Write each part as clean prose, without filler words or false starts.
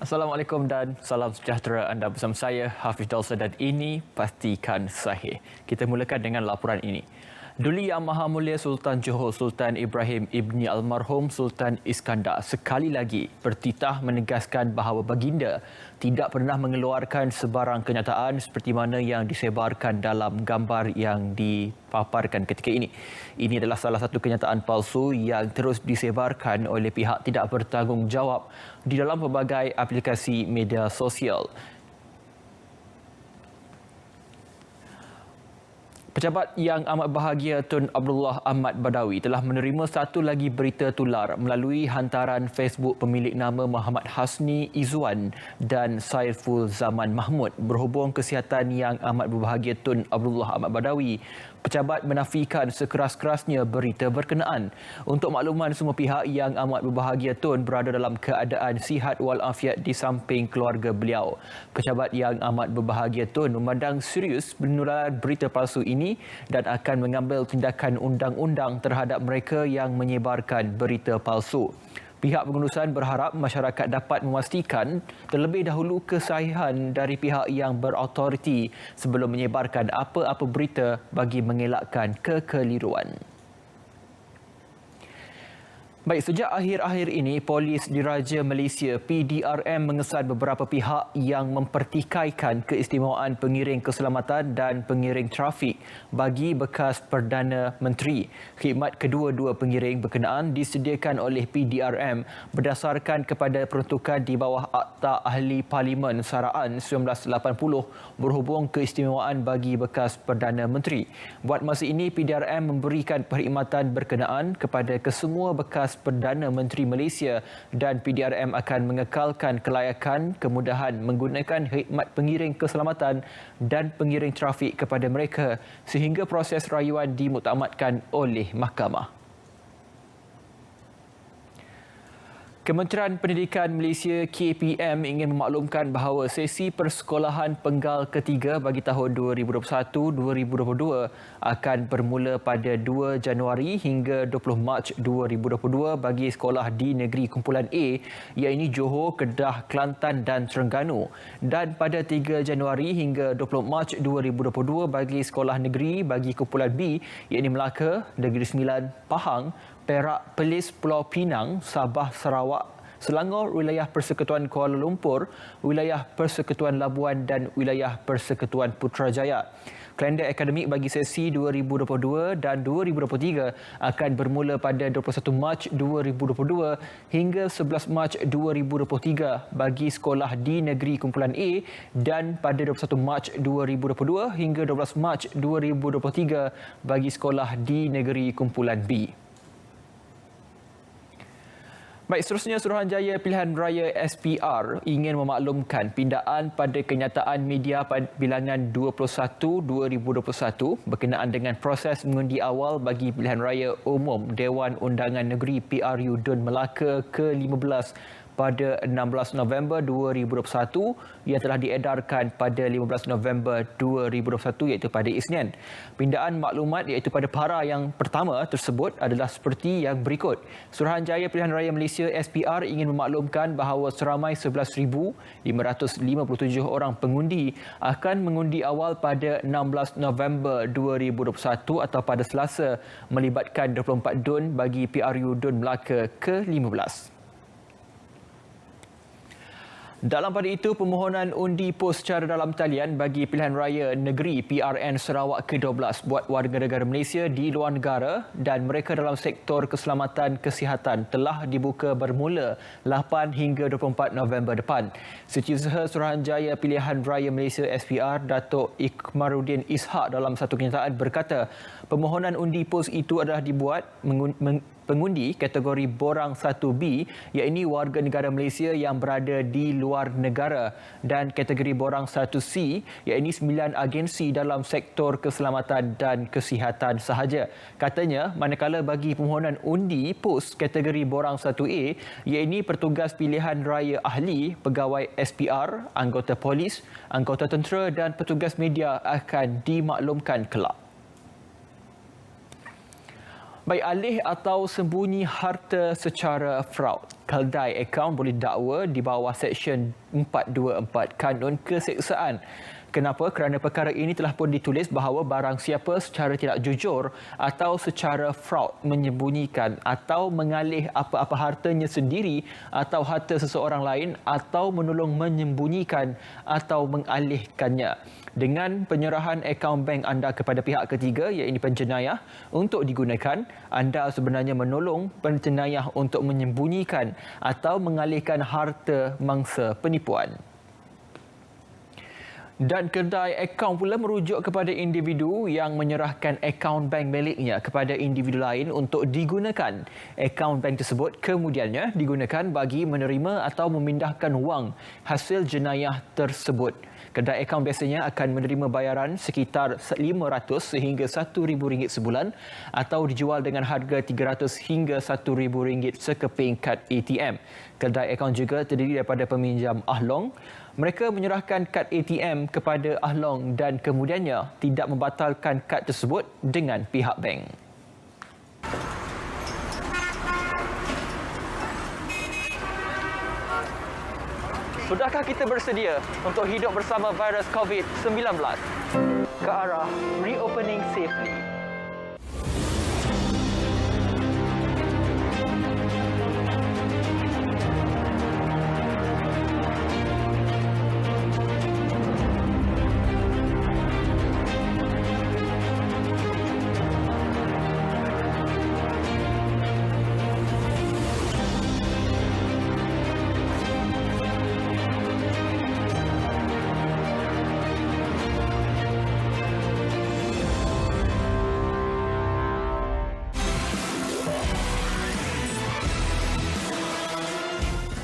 Assalamualaikum dan salam sejahtera. Anda bersama saya, Hafiz Dalsa, dan ini Pastikan Sahih. Kita mulakan dengan laporan ini. Duli Yang Maha Mulia Sultan Johor Sultan Ibrahim Ibni Almarhum Sultan Iskandar sekali lagi bertitah menegaskan bahawa baginda tidak pernah mengeluarkan sebarang kenyataan seperti mana yang disebarkan dalam gambar yang dipaparkan ketika ini. Ini adalah salah satu kenyataan palsu yang terus disebarkan oleh pihak tidak bertanggungjawab di dalam pelbagai aplikasi media sosial. Pejabat Yang Amat Bahagia Tun Abdullah Ahmad Badawi telah menerima satu lagi berita tular melalui hantaran Facebook pemilik nama Muhammad Hasni Izzuan dan Saiful Zaman Mahmud berhubung kesihatan Yang Amat Berbahagia Tun Abdullah Ahmad Badawi. Pejabat menafikan sekeras-kerasnya berita berkenaan. Untuk makluman semua pihak, Yang Amat Berbahagia Tun berada dalam keadaan sihat walafiat di samping keluarga beliau. Pejabat Yang Amat Berbahagia Tun memandang serius penularan berita palsu ini dan akan mengambil tindakan undang-undang terhadap mereka yang menyebarkan berita palsu. Pihak pengurusan berharap masyarakat dapat memastikan terlebih dahulu kesahihan dari pihak yang berautoriti sebelum menyebarkan apa-apa berita bagi mengelakkan kekeliruan. Baik, sejak akhir-akhir ini, Polis Diraja Malaysia PDRM mengesan beberapa pihak yang mempertikaikan keistimewaan pengiring keselamatan dan pengiring trafik bagi bekas Perdana Menteri. Khidmat kedua-dua pengiring berkenaan disediakan oleh PDRM berdasarkan kepada peruntukan di bawah Akta Ahli Parlimen Saraan 1980 berhubung keistimewaan bagi bekas Perdana Menteri. Buat masa ini, PDRM memberikan perkhidmatan berkenaan kepada kesemua bekas Perdana Menteri Malaysia dan PDRM akan mengekalkan kelayakan kemudahan menggunakan khidmat pengiring keselamatan dan pengiring trafik kepada mereka sehingga proses rayuan dimuktamadkan oleh mahkamah. Kementerian Pendidikan Malaysia KPM ingin memaklumkan bahawa sesi persekolahan penggal ketiga bagi tahun 2021-2022 akan bermula pada 2 Januari hingga 20 Mac 2022 bagi sekolah di Negeri Kumpulan A, iaitu Johor, Kedah, Kelantan dan Terengganu, dan pada 3 Januari hingga 20 Mac 2022 bagi sekolah negeri bagi Kumpulan B, iaitu Melaka, Negeri Sembilan, Pahang, Perak, Perlis, Pulau Pinang, Sabah, Sarawak, Selangor, Wilayah Persekutuan Kuala Lumpur, Wilayah Persekutuan Labuan dan Wilayah Persekutuan Putrajaya. Kalender akademik bagi sesi 2022 dan 2023 akan bermula pada 21 Mac 2022 hingga 11 Mac 2023 bagi sekolah di Negeri Kumpulan A dan pada 21 Mac 2022 hingga 12 Mac 2023 bagi sekolah di Negeri Kumpulan B. Baik, seterusnya Suruhanjaya Pilihan Raya SPR ingin memaklumkan pindaan pada kenyataan media pada bilangan 21-2021 berkenaan dengan proses mengundi awal bagi Pilihan Raya Umum Dewan Undangan Negeri PRU Dun Melaka ke-15 pada 16 November 2021 yang telah diedarkan pada 15 November 2021 iaitu pada Isnin. Pindaan maklumat iaitu pada para yang pertama tersebut adalah seperti yang berikut. Suruhanjaya Pilihan Raya Malaysia SPR ingin memaklumkan bahawa seramai 11,557 orang pengundi akan mengundi awal pada 16 November 2021 atau pada Selasa melibatkan 24 dun bagi PRU Dun Melaka ke-15. Dalam pada itu, permohonan undi pos secara dalam talian bagi Pilihan Raya Negeri PRN Sarawak ke-12 buat warga negara Malaysia di luar negara dan mereka dalam sektor keselamatan kesihatan telah dibuka bermula 8 hingga 24 November depan. Setiausaha Suruhanjaya Pilihan Raya Malaysia SPR, Datuk Ikmaruddin Ishak dalam satu kenyataan berkata, permohonan undi pos itu adalah dibuat pengundi kategori borang 1B iaitu warga negara Malaysia yang berada di luar negara dan kategori borang 1C iaitu 9 agensi dalam sektor keselamatan dan kesihatan sahaja. Katanya, manakala bagi permohonan undi pos kategori borang 1A iaitu petugas pilihan raya ahli, pegawai SPR, anggota polis, anggota tentera dan petugas media akan dimaklumkan kelak. Baik alih atau sembunyi harta secara fraud. Keldai akaun boleh dakwa di bawah Seksyen 424 Kanun Keseksaan. Kenapa? Kerana perkara ini telah pun ditulis bahawa barang siapa secara tidak jujur atau secara fraud menyembunyikan atau mengalih apa-apa hartanya sendiri atau harta seseorang lain atau menolong menyembunyikan atau mengalihkannya. Dengan penyerahan akaun bank anda kepada pihak ketiga, iaitu penjenayah, untuk digunakan, anda sebenarnya menolong penjenayah untuk menyembunyikan atau mengalihkan harta mangsa penipuan. Dan kedai akaun pula merujuk kepada individu yang menyerahkan akaun bank miliknya kepada individu lain untuk digunakan. Akaun bank tersebut kemudiannya digunakan bagi menerima atau memindahkan wang hasil jenayah tersebut. Kedai akaun biasanya akan menerima bayaran sekitar RM500 sehingga RM1,000 sebulan atau dijual dengan harga RM300 hingga RM1,000 sekeping kad ATM. Kedai akaun juga terdiri daripada peminjam ahlong. Mereka menyerahkan kad ATM kepada ahlong dan kemudiannya tidak membatalkan kad tersebut dengan pihak bank. Sudahkah kita bersedia untuk hidup bersama virus COVID-19 ke arah reopening safely?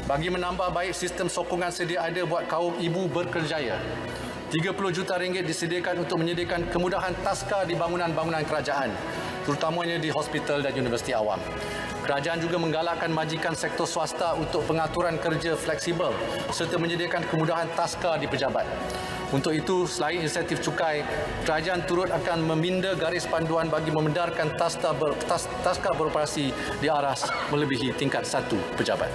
Bagi menambah baik sistem sokongan sedia ada buat kaum ibu berkerjaya, RM30 juta disediakan untuk menyediakan kemudahan taska di bangunan-bangunan kerajaan, terutamanya di hospital dan universiti awam. Kerajaan juga menggalakkan majikan sektor swasta untuk pengaturan kerja fleksibel serta menyediakan kemudahan taska di pejabat. Untuk itu, selain insentif cukai, kerajaan turut akan meminda garis panduan bagi membenarkan taska beroperasi di aras melebihi tingkat 1 pejabat.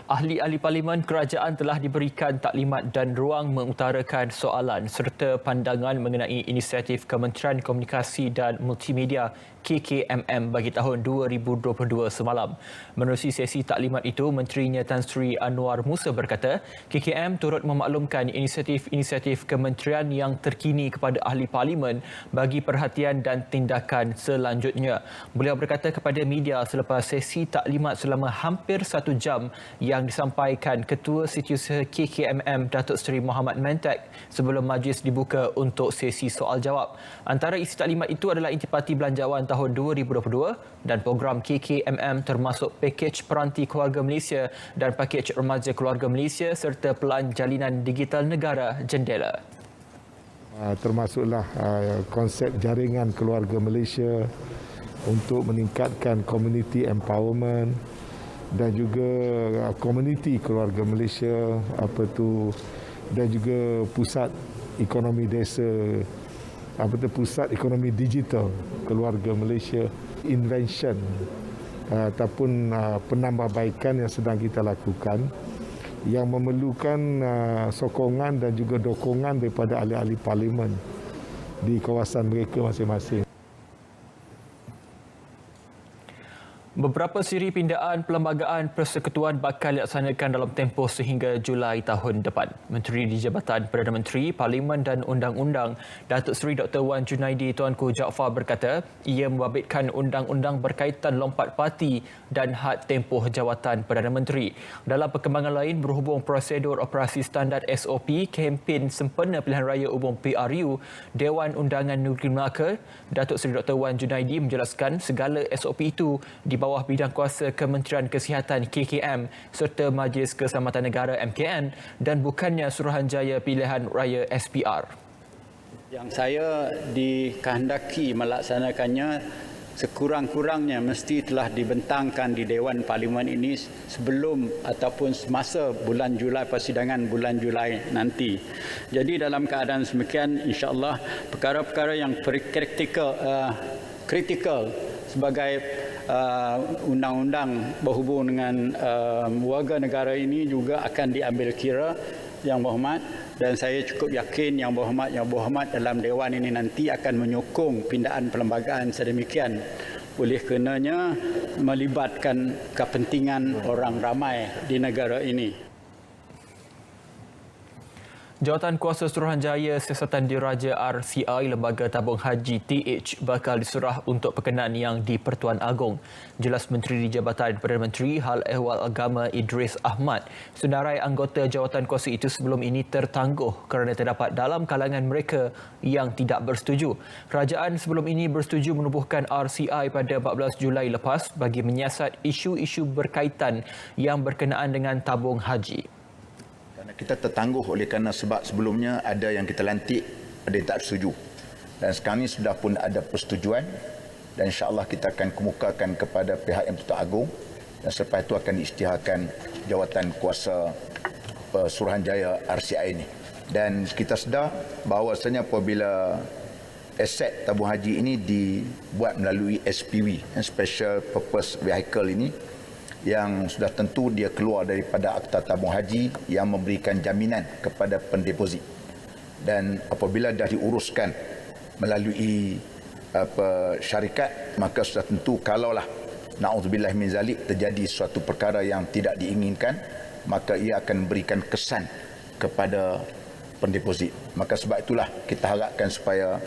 Ahli-ahli Parlimen Kerajaan telah diberikan taklimat dan ruang mengutarakan soalan serta pandangan mengenai inisiatif Kementerian Komunikasi dan Multimedia KKMM bagi tahun 2022 semalam. Menerusi sesi taklimat itu, Menterinya Tan Sri Anwar Musa berkata, KKM turut memaklumkan inisiatif kementerian yang terkini kepada ahli Parlimen bagi perhatian dan tindakan selanjutnya. Beliau berkata kepada media selepas sesi taklimat selama hampir 1 jam yang disampaikan Ketua Setiausaha KKMM Datuk Seri Mohammad Mentek sebelum majlis dibuka untuk sesi soal jawab. Antara isi taklimat itu adalah intipati belanjawan tahun 2022 dan program KKMM termasuk pakej peranti keluarga Malaysia dan pakej remaja keluarga Malaysia serta pelan jalinan digital negara jendela. Termasuklah konsep jaringan keluarga Malaysia untuk meningkatkan community empowerment dan juga komuniti keluarga Malaysia dan juga pusat ekonomi desa pusat ekonomi digital keluarga Malaysia, invention ataupun penambahbaikan yang sedang kita lakukan yang memerlukan sokongan dan juga dokongan daripada ahli-ahli parlimen di kawasan mereka masing-masing. Beberapa siri pindaan perlembagaan persekutuan bakal dilaksanakan dalam tempoh sehingga Julai tahun depan. Menteri di Jabatan Perdana Menteri, Parlimen dan Undang-Undang, Datuk Seri Dr. Wan Junaidi Tuanku Jaafar berkata, ia membabitkan undang-undang berkaitan lompat parti dan had tempoh jawatan Perdana Menteri. Dalam perkembangan lain, berhubung prosedur operasi standard SOP kempen sempena pilihan raya umum PRU, Dewan Undangan Negeri Melaka, Datuk Seri Dr. Wan Junaidi menjelaskan segala SOP itu di bawah bidang kuasa Kementerian Kesihatan KKM serta Majlis Keselamatan Negara MKN dan bukannya Suruhanjaya Pilihan Raya SPR. Yang saya dikehendaki melaksanakannya sekurang-kurangnya mesti telah dibentangkan di Dewan Parlimen ini sebelum ataupun semasa bulan Julai, persidangan bulan Julai nanti. Jadi dalam keadaan semikian, insya-Allah perkara-perkara yang kritikal sebagai undang-undang berhubung dengan warga negara ini juga akan diambil kira, Yang Berhormat, dan saya cukup yakin Yang Berhormat dalam Dewan ini nanti akan menyokong pindaan perlembagaan sedemikian. Oleh kerenanya melibatkan kepentingan orang ramai di negara ini. Jawatan Kuasa Suruhanjaya Siasatan Diraja RCI Lembaga Tabung Haji TH bakal diserah untuk perkenaan yang di-Pertuan Agong. Jelas Menteri di Jabatan Perdana Menteri Hal Ehwal Agama Idris Ahmad. Senarai anggota jawatan kuasa itu sebelum ini tertangguh kerana terdapat dalam kalangan mereka yang tidak bersetuju. Kerajaan sebelum ini bersetuju menubuhkan RCI pada 14 Julai lepas bagi menyiasat isu-isu berkaitan yang berkenaan dengan tabung haji. Kita tertangguh oleh kerana sebab sebelumnya ada yang kita lantik, ada yang tak setuju. Dan sekarang ini sudah pun ada persetujuan dan insya-Allah kita akan kemukakan kepada pihak yang Pertuan Agong dan selepas itu akan diisytiharkan jawatan kuasa Suruhanjaya RCI ini. Dan kita sedar bahawasanya apabila aset tabung haji ini dibuat melalui SPV, Special Purpose Vehicle ini, yang sudah tentu dia keluar daripada Akta Tabung Haji yang memberikan jaminan kepada pendeposit. Dan apabila dah diuruskan melalui syarikat, maka sudah tentu kalaulah na'udzubillah min zalik terjadi suatu perkara yang tidak diinginkan, maka ia akan memberikan kesan kepada pendeposit. Maka sebab itulah kita harapkan supaya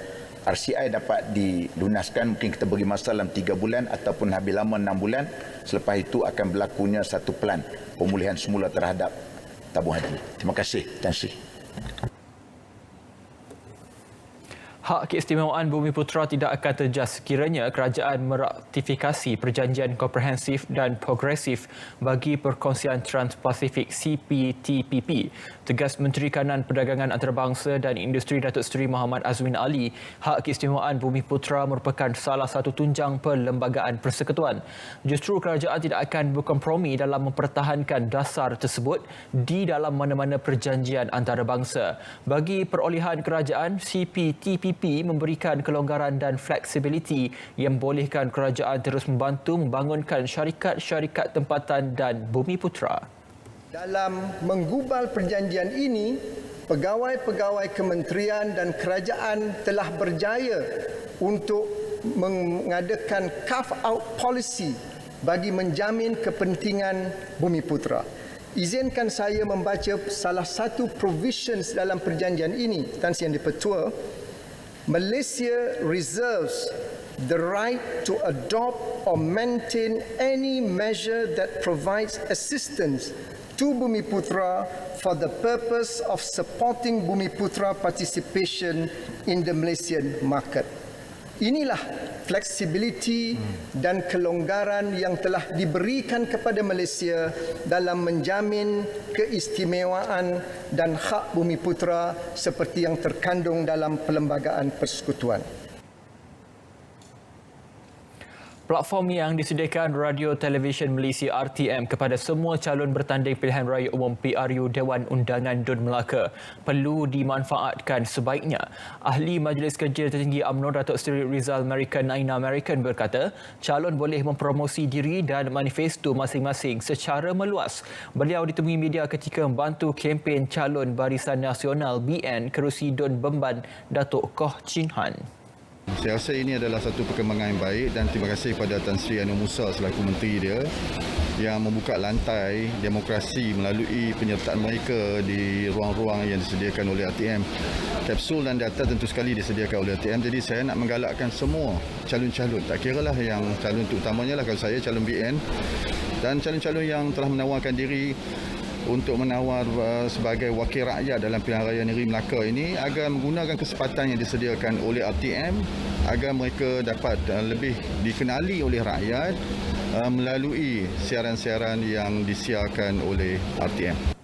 RCI dapat dilunaskan, mungkin kita beri masa dalam 3 bulan ataupun habis lama 6 bulan. Selepas itu akan berlakunya satu plan pemulihan semula terhadap tabung haji. Terima kasih. Tan Sri. Hak keistimewaan Bumiputera tidak akan terjas sekiranya kerajaan meratifikasi Perjanjian Komprehensif dan Progresif bagi Perkongsian Trans-Pasifik CPTPP. Tegas Menteri Kanan Perdagangan Antarabangsa dan Industri Datuk Seri Muhammad Azmin Ali, hak keistimewaan Bumiputera merupakan salah satu tunjang perlembagaan persekutuan. Justru kerajaan tidak akan berkompromi dalam mempertahankan dasar tersebut di dalam mana-mana perjanjian antarabangsa. Bagi perolehan kerajaan, CPTPP memberikan kelonggaran dan fleksibiliti yang membolehkan kerajaan terus membantu membangunkan syarikat-syarikat tempatan dan Bumiputera. Dalam menggubal perjanjian ini, pegawai-pegawai kementerian dan kerajaan telah berjaya untuk mengadakan carve-out policy bagi menjamin kepentingan Bumiputera. Izinkan saya membaca salah satu provisions dalam perjanjian ini, Tan Sri Yang di-Pertua. Malaysia reserves the right to adopt or maintain any measure that provides assistance to Bumiputera for the purpose of supporting Bumiputera participation in the Malaysian market. Inilah fleksibiliti dan kelonggaran yang telah diberikan kepada Malaysia dalam menjamin keistimewaan dan hak Bumiputera seperti yang terkandung dalam Perlembagaan Persekutuan. Platform yang disediakan Radio Televisyen Malaysia RTM kepada semua calon bertanding pilihan raya umum PRU Dewan Undangan Dun Melaka perlu dimanfaatkan sebaiknya. Ahli Majlis Kerja Tertinggi UMNO Datuk Seri Rizal Naina American berkata, calon boleh mempromosi diri dan manifesto masing-masing secara meluas. Beliau ditemui media ketika membantu kempen calon Barisan Nasional BN kerusi Dun Bemban Datuk Koh Chin Han. Saya rasa ini adalah satu perkembangan yang baik dan terima kasih kepada Tan Sri Anwar Musa selaku menteri dia yang membuka lantai demokrasi melalui penyertaan mereka di ruang-ruang yang disediakan oleh RTM. Kapsul dan data tentu sekali disediakan oleh RTM. Jadi saya nak menggalakkan semua calon-calon, tak kiralah yang calon terutamanya lah kalau saya calon BN dan calon-calon yang telah menawarkan diri untuk menawar sebagai wakil rakyat dalam pilihan raya negeri Melaka ini agar menggunakan kesempatan yang disediakan oleh RTM agar mereka dapat lebih dikenali oleh rakyat melalui siaran-siaran yang disiarkan oleh RTM.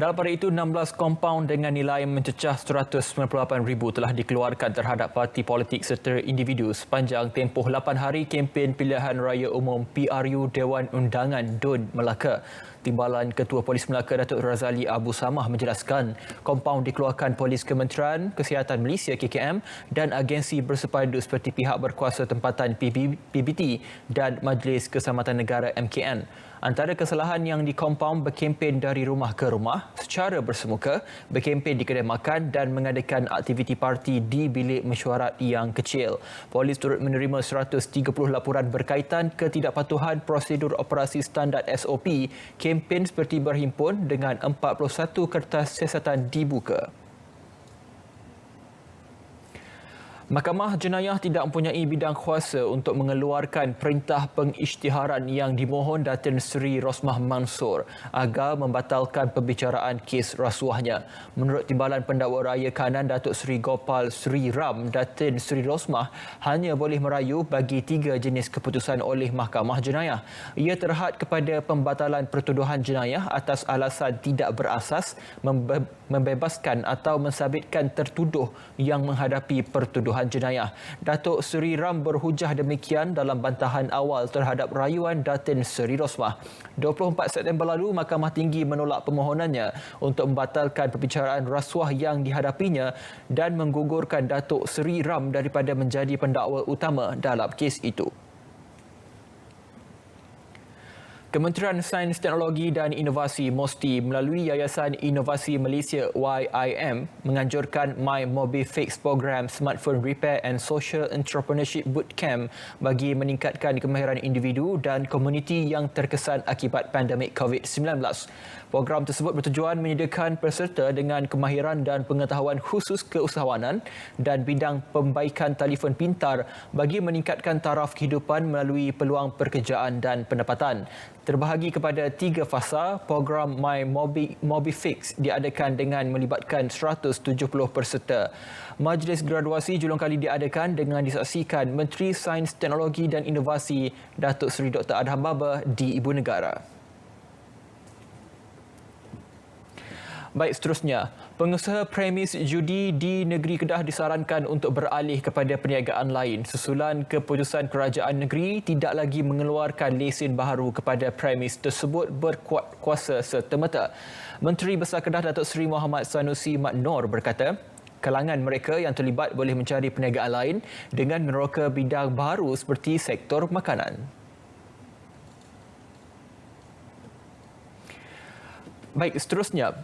Dalam pada itu, 16 kompaun dengan nilai mencecah RM198,000 telah dikeluarkan terhadap parti politik serta individu sepanjang tempoh 8 hari kempen pilihan raya umum PRU Dewan Undangan DUN Melaka. Timbalan Ketua Polis Melaka Datuk Razali Abu Samah menjelaskan kompaun dikeluarkan Polis Kementerian Kesihatan Malaysia KKM dan agensi bersepadu seperti pihak berkuasa tempatan PBT dan Majlis Keselamatan Negara MKN. Antara kesalahan yang dikompaun berkempen dari rumah ke rumah, secara bersemuka, berkempen di kedai makan dan mengadakan aktiviti parti di bilik mesyuarat yang kecil. Polis turut menerima 130 laporan berkaitan ketidakpatuhan prosedur operasi standard SOP kempen seperti berhimpun dengan 41 kertas siasatan dibuka. Mahkamah Jenayah tidak mempunyai bidang kuasa untuk mengeluarkan perintah pengisytiharan yang dimohon Datin Seri Rosmah Mansor agar membatalkan pembicaraan kes rasuahnya. Menurut Timbalan Pendakwa Raya Kanan Datuk Seri Gopal Seri Ram, Datin Seri Rosmah hanya boleh merayu bagi 3 jenis keputusan oleh Mahkamah Jenayah. Ia terhad kepada pembatalan pertuduhan jenayah atas alasan tidak berasas, membebaskan atau mensabitkan tertuduh yang menghadapi pertuduhan jenayah. Datuk Seri Ram berhujah demikian dalam bantahan awal terhadap rayuan Datin Seri Rosmah. 24 September lalu, Mahkamah Tinggi menolak permohonannya untuk membatalkan perbicaraan rasuah yang dihadapinya dan menggugurkan Datuk Seri Ram daripada menjadi pendakwa utama dalam kes itu. Kementerian Sains, Teknologi dan Inovasi MOSTI melalui Yayasan Inovasi Malaysia YIM menganjurkan My MobiFix program Smartphone Repair and Social Entrepreneurship Bootcamp bagi meningkatkan kemahiran individu dan komuniti yang terkesan akibat pandemik COVID-19. Program tersebut bertujuan menyediakan peserta dengan kemahiran dan pengetahuan khusus keusahawanan dan bidang pembaikan telefon pintar bagi meningkatkan taraf kehidupan melalui peluang pekerjaan dan pendapatan. Terbahagi kepada 3 fasa, program My MobiFix diadakan dengan melibatkan 170 peserta. Majlis graduasi julung kali diadakan dengan disaksikan Menteri Sains, Teknologi dan Inovasi Datuk Seri Dr. Adham Baba di Ibu Negara. Baik, seterusnya, pengusaha premis judi di negeri Kedah disarankan untuk beralih kepada perniagaan lain susulan keputusan kerajaan negeri tidak lagi mengeluarkan lesen baharu kepada premis tersebut berkuat kuasa serta-merta. Menteri Besar Kedah Datuk Seri Muhammad Sanusi Mat Nor berkata, kalangan mereka yang terlibat boleh mencari perniagaan lain dengan meneroka bidang baru seperti sektor makanan. Baik, seterusnya,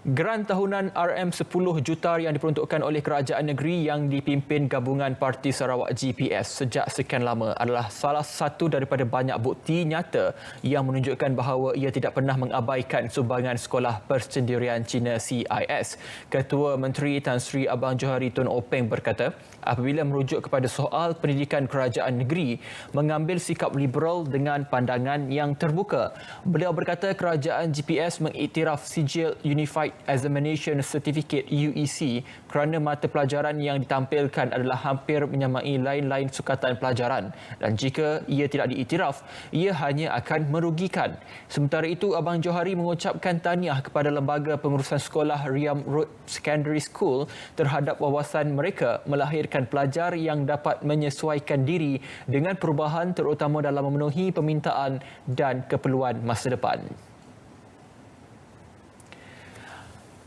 Geran tahunan RM10 juta yang diperuntukkan oleh kerajaan negeri yang dipimpin Gabungan Parti Sarawak GPS sejak sekian lama adalah salah satu daripada banyak bukti nyata yang menunjukkan bahawa ia tidak pernah mengabaikan sumbangan Sekolah Persendirian Cina CIS. Ketua Menteri Tan Sri Abang Johari Tun Openg berkata, apabila merujuk kepada soal pendidikan kerajaan negeri mengambil sikap liberal dengan pandangan yang terbuka. Beliau berkata kerajaan GPS mengiktiraf sijil Unified Examination Certificate UEC kerana mata pelajaran yang ditampilkan adalah hampir menyamai lain-lain sukatan pelajaran dan jika ia tidak diiktiraf, ia hanya akan merugikan. Sementara itu, Abang Johari mengucapkan tahniah kepada Lembaga Pengurusan Sekolah Riam Road Secondary School terhadap wawasan mereka melahirkan pelajar yang dapat menyesuaikan diri dengan perubahan terutama dalam memenuhi permintaan dan keperluan masa depan.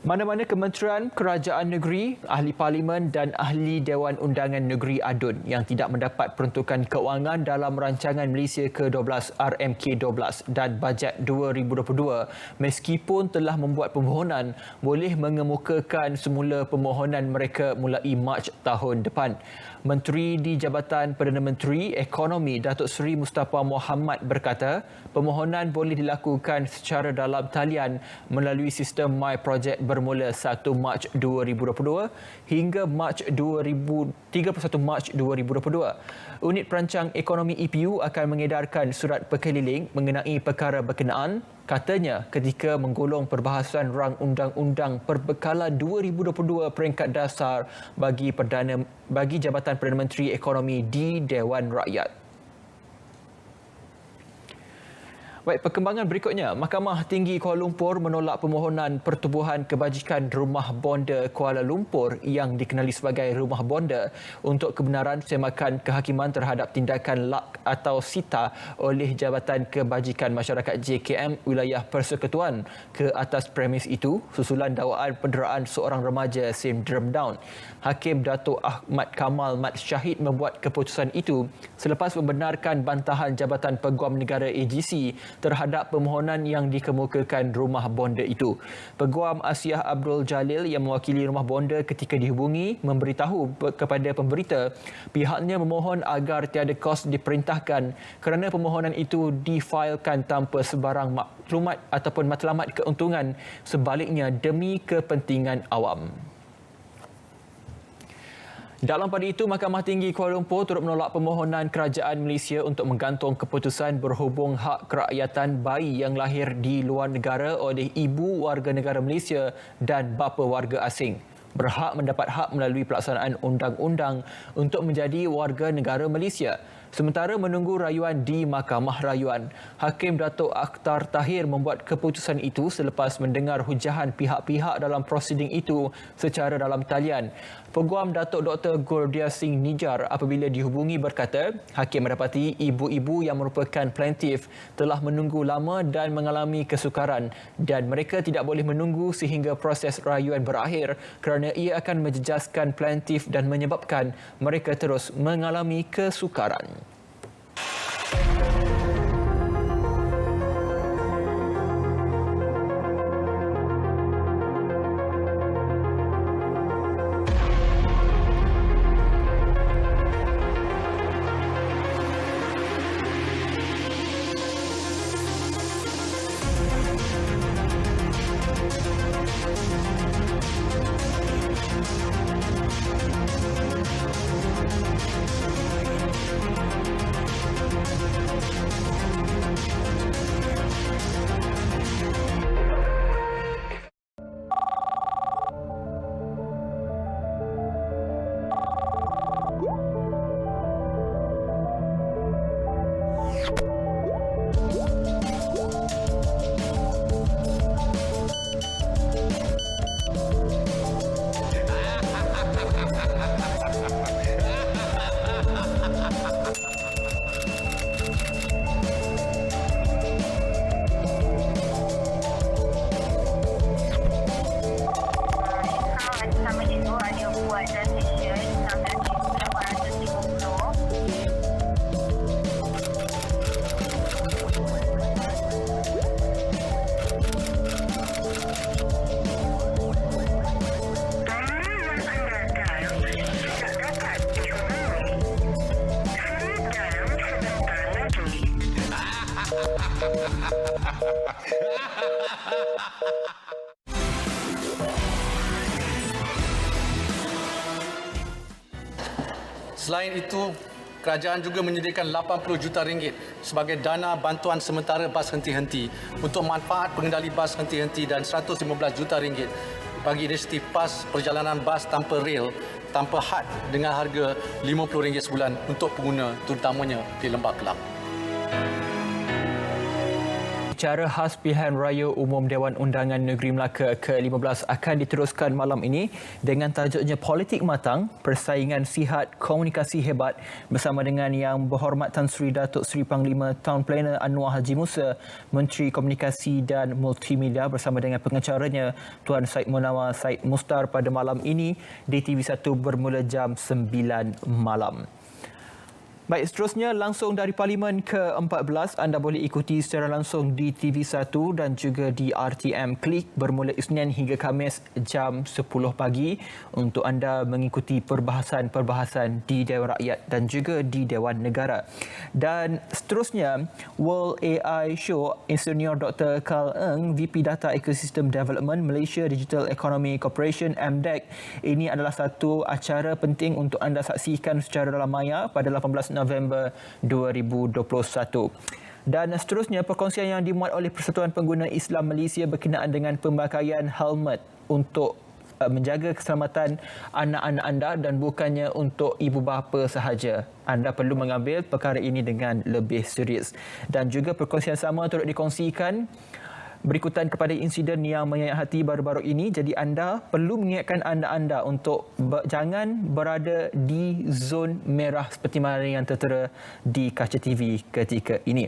Mana-mana kementerian, kerajaan negeri, ahli parlimen dan ahli Dewan Undangan Negeri ADUN yang tidak mendapat peruntukan keuangan dalam rancangan Malaysia ke-12 RMK12 dan bajet 2022 meskipun telah membuat permohonan boleh mengemukakan semula permohonan mereka mulai Mac tahun depan. Menteri di Jabatan Perdana Menteri Ekonomi Datuk Seri Mustafa Mohamad berkata, permohonan boleh dilakukan secara dalam talian melalui sistem My Project bermula 1 Mac 2022 hingga 31 Mac 2022. Unit Perancang Ekonomi EPU akan mengedarkan surat berkeliling mengenai perkara berkenaan, katanya ketika menggolong perbahasan rang undang-undang perbekalan 2022 peringkat dasar bagi Jabatan Perdana Menteri Ekonomi di Dewan Rakyat. Baik, perkembangan berikutnya. Mahkamah Tinggi Kuala Lumpur menolak permohonan Pertubuhan Kebajikan Rumah Bonda Kuala Lumpur yang dikenali sebagai Rumah Bonda untuk kebenaran semakan kehakiman terhadap tindakan LAK atau SITA oleh Jabatan Kebajikan Masyarakat JKM Wilayah Persekutuan ke atas premis itu susulan dakwaan penderaan seorang remaja sindrom Down. Hakim Datuk Ahmad Kamal Mat Syahid membuat keputusan itu selepas membenarkan bantahan Jabatan Peguam Negara AGC terhadap permohonan yang dikemukakan Rumah Bonda itu. Peguam Asiah Abdul Jalil yang mewakili Rumah Bonda ketika dihubungi memberitahu kepada pemberita pihaknya memohon agar tiada kos diperintahkan kerana permohonan itu difailkan tanpa sebarang maklumat ataupun matlamat keuntungan, sebaliknya demi kepentingan awam. Dalam pada itu, Mahkamah Tinggi Kuala Lumpur turut menolak permohonan kerajaan Malaysia untuk menggantung keputusan berhubung hak kerakyatan bayi yang lahir di luar negara oleh ibu warga negara Malaysia dan bapa warga asing berhak mendapat hak melalui pelaksanaan undang-undang untuk menjadi warga negara Malaysia. Sementara menunggu rayuan di Mahkamah Rayuan, Hakim Datuk Akhtar Tahir membuat keputusan itu selepas mendengar hujahan pihak-pihak dalam prosiding itu secara dalam talian. Peguam Datuk Dr. Gurdia Singh Nijar apabila dihubungi berkata, Hakim mendapati ibu-ibu yang merupakan plaintiff telah menunggu lama dan mengalami kesukaran dan mereka tidak boleh menunggu sehingga proses rayuan berakhir kerana ia akan menjejaskan plaintiff dan menyebabkan mereka terus mengalami kesukaran. Selain itu, kerajaan juga menyediakan 80 juta ringgit sebagai dana bantuan sementara bas henti-henti untuk manfaat pengendali bas henti-henti dan 115 juta ringgit bagi inisiatif PAS perjalanan bas tanpa rel tanpa had dengan harga RM50 sebulan untuk pengguna terutamanya di Lembah Kelang. Acara khas pilihan raya umum Dewan Undangan Negeri Melaka ke-15 akan diteruskan malam ini dengan tajuknya Politik Matang, Persaingan Sihat, Komunikasi Hebat bersama dengan Yang Berhormat Tan Sri Datuk Seri Panglima Town Planner Anwar Haji Musa, Menteri Komunikasi dan Multimedia bersama dengan pengacaranya Tuan Syed Munawar Syed Mustar pada malam ini di TV1 bermula jam 9 malam. Baik, seterusnya langsung dari Parlimen ke-14 anda boleh ikuti secara langsung di TV1 dan juga di RTM Klik bermula Isnin hingga Khamis jam 10 pagi untuk anda mengikuti perbahasan-perbahasan di Dewan Rakyat dan juga di Dewan Negara. Dan seterusnya World AI Show Insinyur Dr. Carl Eng, VP Data Ecosystem Development Malaysia Digital Economy Corporation MDEC. Ini adalah satu acara penting untuk anda saksikan secara dalam maya pada 18 November 2021. Dan seterusnya perkongsian yang dimuat oleh Persatuan Pengguna Islam Malaysia berkenaan dengan pemakaian helmet untuk menjaga keselamatan anak-anak anda dan bukannya untuk ibu bapa sahaja. Anda perlu mengambil perkara ini dengan lebih serius. Dan juga perkongsian sama turut dikongsikan berikutan kepada insiden yang menyayat hati baru-baru ini. Jadi anda perlu mengingatkan anda untuk jangan berada di zon merah seperti mana yang tertera di kaca TV ketika ini.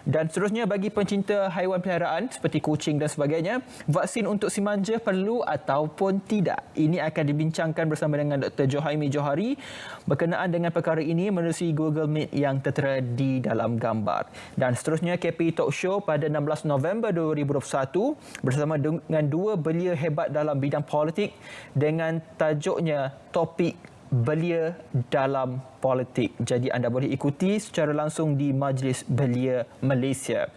Dan seterusnya, bagi pencinta haiwan peliharaan seperti kucing dan sebagainya, vaksin untuk si manja perlu ataupun tidak? Ini akan dibincangkan bersama dengan Dr. Johaimi Johari berkenaan dengan perkara ini menerusi Google Meet yang tertera di dalam gambar. Dan seterusnya, KPI Talk Show pada 16 November 2021 bersama dengan dua belia hebat dalam bidang politik dengan tajuknya Topik Belia dalam Politik. Jadi anda boleh ikuti secara langsung di Majlis Belia Malaysia.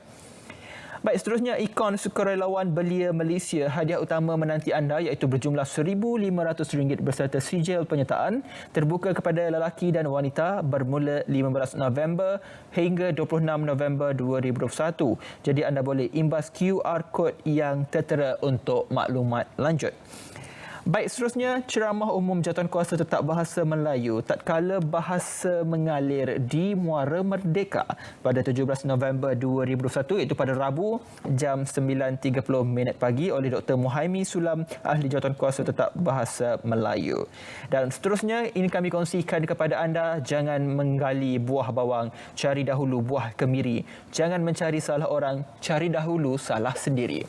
Baik, seterusnya ikon sukarelawan Belia Malaysia, hadiah utama menanti anda iaitu berjumlah RM1,500 berserta sijil penyertaan terbuka kepada lelaki dan wanita bermula 15 November hingga 26 November 2021. Jadi anda boleh imbas QR code yang tertera untuk maklumat lanjut. Baik, seterusnya ceramah umum Jawatankuasa Tetap Bahasa Melayu tatkala bahasa mengalir di Muara Merdeka pada 17 November 2021 iaitu pada Rabu jam 9.30 pagi oleh Dr. Muhaimi Sulam, ahli Jawatankuasa Tetap Bahasa Melayu. Dan seterusnya ini kami kongsikan kepada anda, jangan menggali buah bawang, cari dahulu buah kemiri. Jangan mencari salah orang, cari dahulu salah sendiri.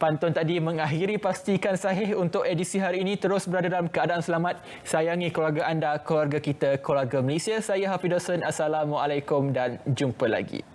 Pantun tadi mengakhiri pastikan sahih untuk edisi hari ini. Terus berada dalam keadaan selamat. Sayangi keluarga anda, keluarga kita, keluarga Malaysia. Saya Hafidh Hussain. Assalamualaikum dan jumpa lagi.